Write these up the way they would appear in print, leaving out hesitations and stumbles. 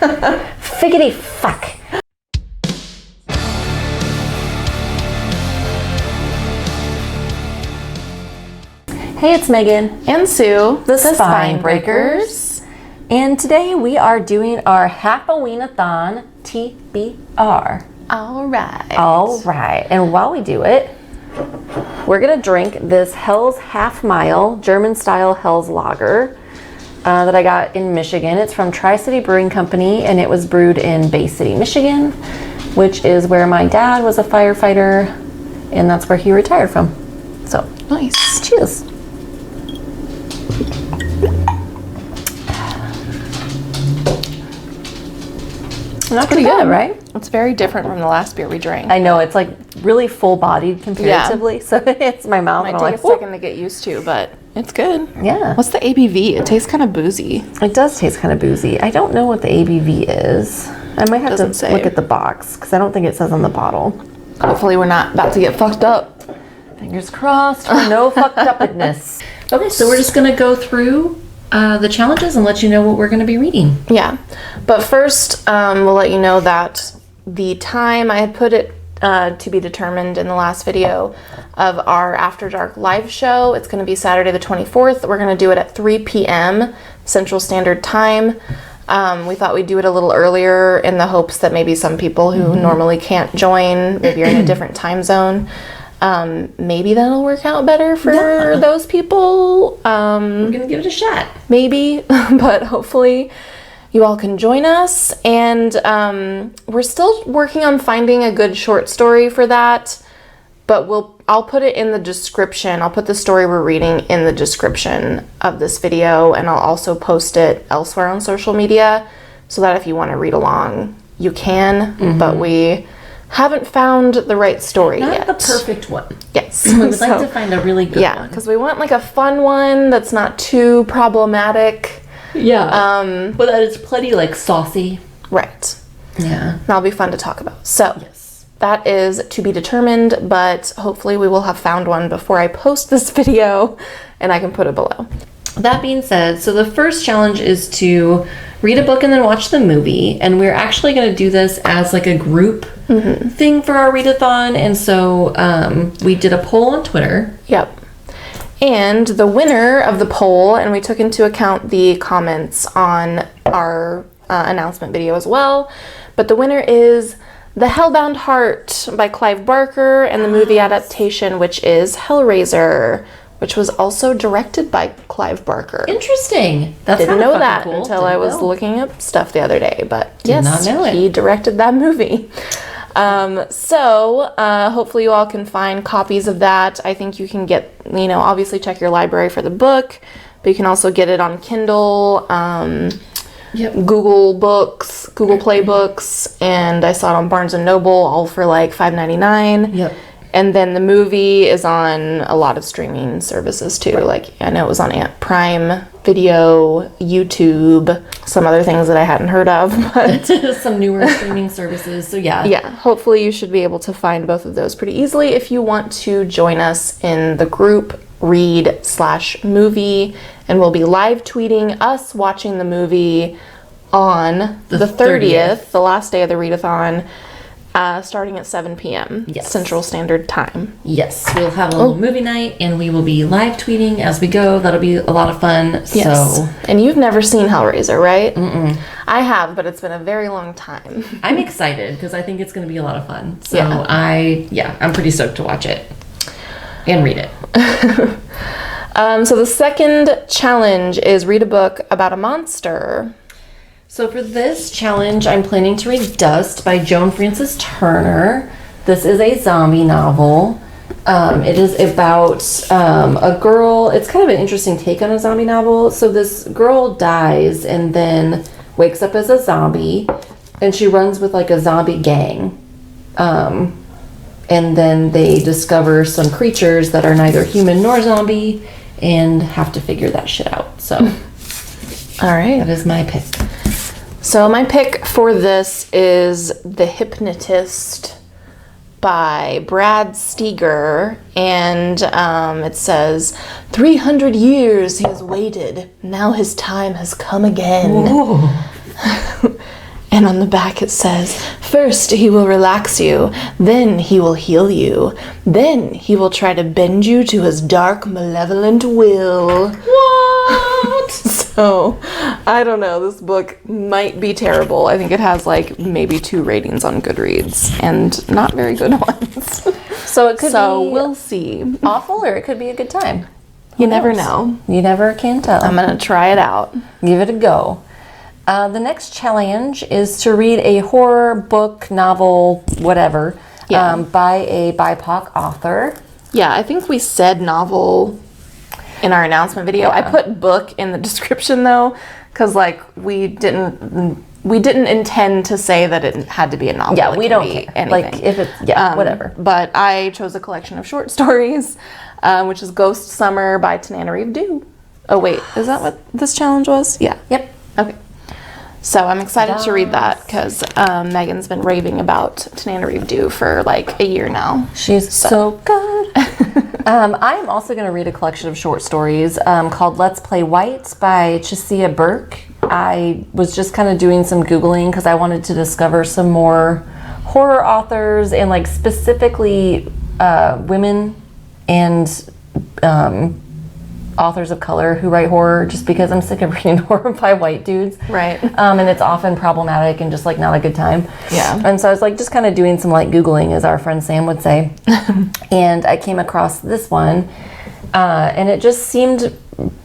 Figgity fuck. Hey, it's Megan and Sue, the Spine Breakers, and today we are doing our Halfoween-A-Thon TBR. All right. And while we do it, we're gonna drink this Hell's Half Mile German style Hell's Lager that I got in Michigan. It's from Tri-City Brewing Company, and it was brewed in Bay City, Michigan, which is where my dad was a firefighter, and that's where he retired from. So nice. Cheers. That's pretty good, right? It's very different from the last beer we drank. I know, it's like really full-bodied comparatively, so it hits my mouth. It might take a second to get used to, but it's good. Yeah. What's the ABV? It tastes kind of boozy. It does taste kind of boozy. I don't know what the ABV is. I might have to look at the box, because I don't think it says on the bottle. Hopefully we're not about to get fucked up. Fingers crossed for no fucked upness. Okay, so we're just going to go through the challenges and let you know what we're going to be reading. Yeah, but first we'll let you know that the time, I had put it to be determined in the last video of our After Dark live show. It's going to be Saturday the 24th. We're going to do it at 3 p.m. Central Standard Time. We thought we'd do it a little earlier in the hopes that maybe some people who normally can't join, maybe you're in a different time zone, maybe that'll work out better for those people. We're gonna give it a shot. Maybe, but hopefully you all can join us. And we're still working on finding a good short story for that, but I'll put it in the description. I'll put the story we're reading in the description of this video, and I'll also post it elsewhere on social media so that if you want to read along, you can, but we haven't found the right story yet. Not the perfect one. Yes. We would like to find a really good one. Yeah, because we want like a fun one that's not too problematic. Yeah. But that is plenty like saucy. Right. Yeah. That'll be fun to talk about. So yes, that is to be determined, but hopefully we will have found one before I post this video and I can put it below. That being said, so the first challenge is to read a book and then watch the movie, and we're actually going to do this as like a group thing for our readathon, and so we did a poll on Twitter. Yep. And the winner of the poll, and we took into account the comments on our announcement video as well, but the winner is The Hellbound Heart by Clive Barker, and the movie adaptation, which is Hellraiser, which was also directed by Clive Barker. Interesting. That's Didn't know that cool. until I was looking up stuff the other day, but Did not know it. He directed that movie. So hopefully you all can find copies of that. I think you can get, obviously check your library for the book, but you can also get it on Kindle, Google Books, Google Play Books, and I saw it on Barnes & Noble, all for like $5.99. Yep. And then the movie is on a lot of streaming services too. Right. Like I know it was on Prime Video, YouTube, some other things that I hadn't heard of, but some newer streaming services. So yeah. Yeah, hopefully you should be able to find both of those pretty easily if you want to join us in the group read/movie, and we'll be live tweeting us watching the movie on the 30th, the last day of the readathon. Starting at 7 p.m. Central Standard Time. Yes, we'll have a little movie night, and we will be live tweeting as we go. That'll be a lot of fun. Yes. So, and you've never seen Hellraiser, right? Mm-mm. I have, but it's been a very long time. I'm excited because I think it's going to be a lot of fun. So I'm pretty stoked to watch it and read it. So the second challenge is read a book about a monster. So for this challenge, I'm planning to read Dust by Joan Frances Turner. This is a zombie novel. It is about a girl. It's kind of an interesting take on a zombie novel. So this girl dies and then wakes up as a zombie, and she runs with like a zombie gang. And then they discover some creatures that are neither human nor zombie and have to figure that shit out. So, all right. That is my pick. So my pick for this is The Hypnotist by Brad Steger, and it says, 300 years he has waited, now his time has come again. And on the back it says, first he will relax you, then he will heal you, then he will try to bend you to his dark, malevolent will. What? So, I don't know, this book might be terrible. I think it has like maybe 2 ratings on Goodreads, and not very good ones. So it could be we'll see. awful, or it could be a good time. You never know. You never can tell. I'm gonna try it out. Give it a go. The next challenge is to read a horror book, novel, whatever, by a BIPOC author. Yeah, I think we said novel in our announcement video. I put book in the description though, because like we didn't intend to say that it had to be a novel. Yeah, it we could don't be care. anything. Like if it's whatever. But I chose a collection of short stories, which is Ghost Summer by Tananarive Due. Oh wait, is that what this challenge was? Yeah. Yep. Okay. So I'm excited to read that because Megan's been raving about Tananarive Due for like a year now. She's so good. I am also going to read a collection of short stories called Let's Play White by Chisia Burke. I was just kind of doing some Googling because I wanted to discover some more horror authors and like specifically women and authors of color who write horror, just because I'm sick of reading horror by white dudes. Right. And it's often problematic and just like not a good time. Yeah. And so I was like just kind of doing some like Googling, as our friend Sam would say. And I came across this one and it just seemed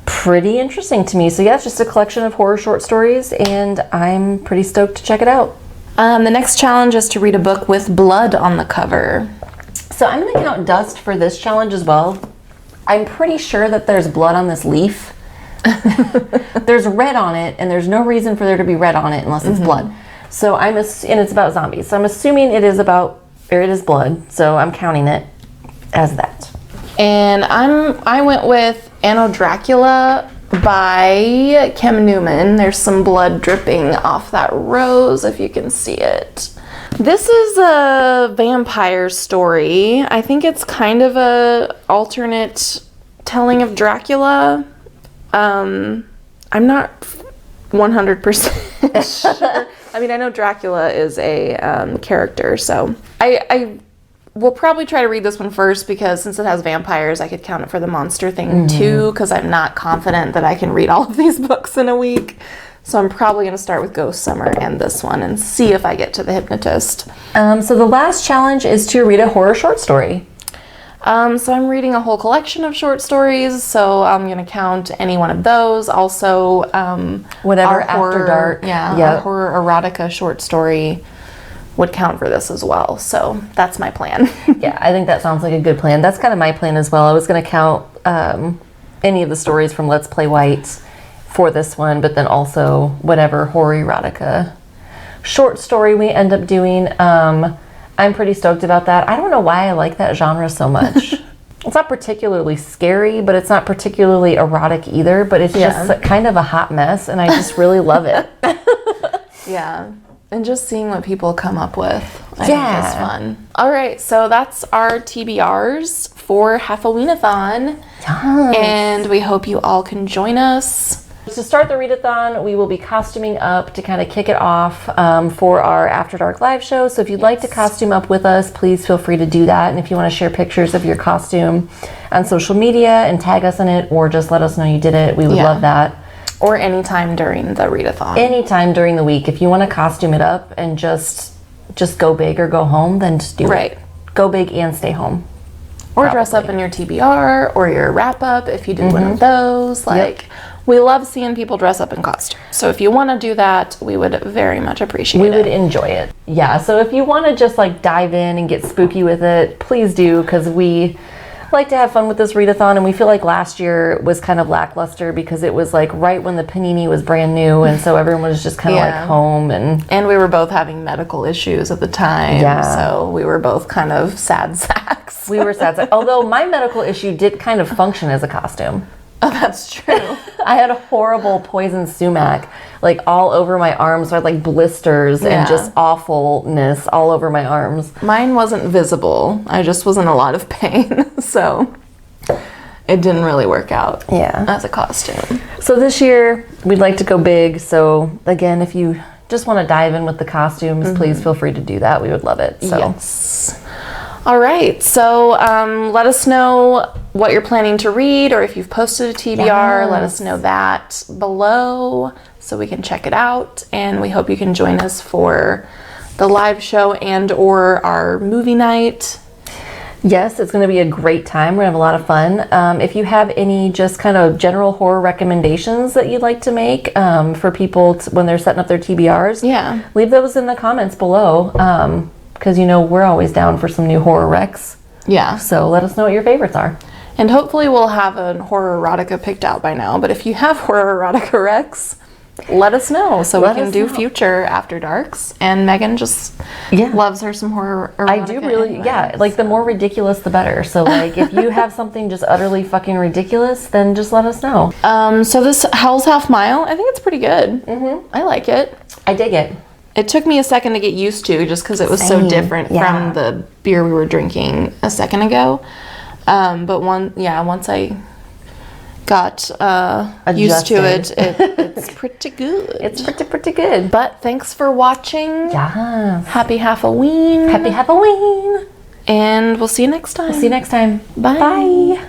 pretty interesting to me. So yeah, it's just a collection of horror short stories and I'm pretty stoked to check it out. The next challenge is to read a book with blood on the cover. So I'm going to count dust for this challenge as well. I'm pretty sure that there's blood on this leaf. There's red on it, and there's no reason for there to be red on it unless it's blood. So and it's about zombies. So I'm assuming it is blood. So I'm counting it as that. And I went with Anno Dracula by Kim Newman. There's some blood dripping off that rose, if you can see it. This is a vampire story. I think it's kind of a alternate telling of Dracula. I'm not 100% sure. I mean, I know Dracula is a character, so I will probably try to read this one first because since it has vampires, I could count it for the monster thing too, because I'm not confident that I can read all of these books in a week. So I'm probably going to start with Ghost Summer and this one and see if I get to the hypnotist. So the last challenge is to read a horror short story. So I'm reading a whole collection of short stories, so I'm going to count any one of those. Also, Whatever After Dark. Our horror erotica short story would count for this as well. So that's my plan. Yeah, I think that sounds like a good plan. That's kind of my plan as well. I was going to count any of the stories from Let's Play White for this one, but then also whatever horror erotica short story we end up doing. I'm pretty stoked about that. I don't know why I like that genre so much. It's not particularly scary, but it's not particularly erotic either, but it's just kind of a hot mess, and I just really love it. Yeah. And just seeing what people come up with, I think is fun. All right, so that's our TBRs for Halfoween-A-Thon. Yes. And we hope you all can join us. To start the readathon, we will be costuming up to kind of kick it off for our After Dark live show. So if you'd like to costume up with us, please feel free to do that. And if you want to share pictures of your costume on social media and tag us in it, or just let us know you did it, we would love that. Or anytime during the readathon. Anytime during the week. If you want to costume it up and just go big or go home, then just do it. Go big and stay home. Or dress up in your TBR or your wrap-up if you do one of those. We love seeing people dress up in costume. So if you want to do that, we would very much appreciate it. We would enjoy it. Yeah, so if you want to just like dive in and get spooky with it, please do, because we like to have fun with this readathon, and we feel like last year was kind of lackluster because it was like right when the panini was brand new, and so everyone was just kind of like home, and we were both having medical issues at the time, so we were both kind of sad sacks. We were sad sacks. Although my medical issue did kind of function as a costume. Oh, that's true. I had a horrible poison sumac, like all over my arms. So I had like blisters and just awfulness all over my arms. Mine wasn't visible. I just was in a lot of pain, so it didn't really work out as a costume. So this year, we'd like to go big. So again, if you just want to dive in with the costumes, please feel free to do that. We would love it. So. Yes. All right, so let us know what you're planning to read, or if you've posted a TBR, let us know that below so we can check it out. And we hope you can join us for the live show and or our movie night. Yes, it's going to be a great time. We're going to have a lot of fun. If you have any just kind of general horror recommendations that you'd like to make for people when they're setting up their TBRs, leave those in the comments below. Because, you know, we're always down for some new horror recs. Yeah. So let us know what your favorites are. And hopefully we'll have a horror erotica picked out by now. But if you have horror erotica recs, let us know so we can do future After Darks. And Megan just loves her some horror erotica. I do really, like the more ridiculous, the better. So like if you have something just utterly fucking ridiculous, then just let us know. So this Hell's Half Mile, I think it's pretty good. I like it. I dig it. It took me a second to get used to just because it was so different from the beer we were drinking a second ago. But once I got used to it, it's pretty good. It's pretty good. But thanks for watching. Yeah. Happy Halfoween. Happy Halfoween. And we'll see you next time. Bye. Bye.